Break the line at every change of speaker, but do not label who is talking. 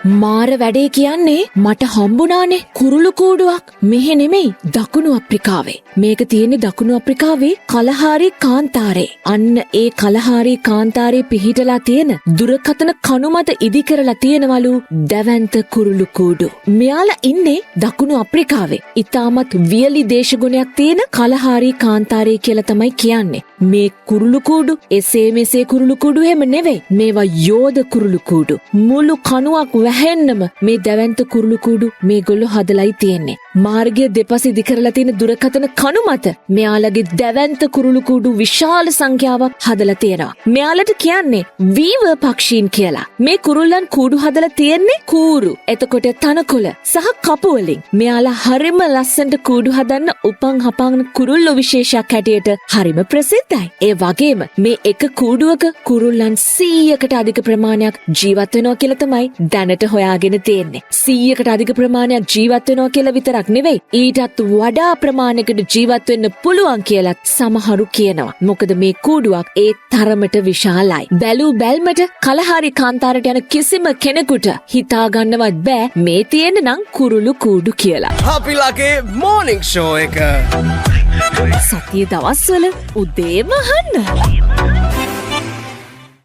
මාර වැඩේ කියන්නේ මට හම්බුණානේ කුරුළු කූඩුවක්. මෙහෙ නෙමෙයි දකුණු අප්‍රිකාවේ. මේක තියෙන්නේ දකුණු අප්‍රිකාවේ කලහාරි කාන්තාරේ. අන්න ඒ කලහාරි කාන්තාරේ පිහිටලා තියෙන දුරකථන කණු මත ඉදි කරලා තියෙනවලු දැවැන්ත කුරුළු කූඩු. මෙයාලා ඉන්නේ දකුණු අප්‍රිකාවේ. ඉතාමත් වියලි දේශගුණයක් තියෙන කලහාරි කාන්තාරේ කියලා තමයි කියන්නේ. මේ කුරුළු කූඩු එසේ මෙසේ කුරුළු කූඩු එහෙම නෙවෙයි. මේවා යෝධ කුරුළු කූඩු. මුළු කණුවක් වැහෙන්නම මේ දැවැන්ත කුරුළු කූඩු මේගොල්ලෝ හදලායි තියෙන්නේ. මාර්ගය දෙපස ඉදි කරලා තියෙන දුරකථන කණු මත මෙයාලගේ දැවැන්ත කුරුළු කූඩු විශාල සංඛ්‍යාවක් හදලා තියෙනවා. මෙයාලට කියන්නේ වීවර් පක්ෂීන් කියලා. මේ කුරුල්ලන් කූඩු හදලා තියෙන්නේ කූරු, එතකොට තනකොළ සහ කපු වලින්. මෙයාලා හරිම ලස්සනට කූඩු හදන්න උපන් හපන් කුරුල්ලෝ විශේෂයක් හැටියට හරිම ප්‍රසිද්ධයි. ඒ වගේම මේ එක කූඩුවක කුරුල්ලන් 100කට අධික ප්‍රමාණයක් ජීවත් වෙනවා කියලා තමයි දැනට හොයාගෙන තියෙන්නේ. 100කට අධික ප්‍රමාණයක් ජීවත් වෙනවා කියලා විතරක් නෙවෙයි, ඊටත් වඩා ප්‍රමාණයකට ජීවත් වෙන්න පුළුවන් කියලත් සමහරු කියනවා. මොකද මේ කූඩුවක් ඒ තරමට විශාලයි. බැලූ බැල්මට කලහාරි කාන්තාරයට යන කිසිම කෙනෙකුට හිතා ගන්නවත් බෑ මේ තියෙන නම් කුරුළු කූඩු කියලා.
අපිලාගේ මෝනිං ෂෝ එක
සතිය දවස්වල උදේම අහන්න.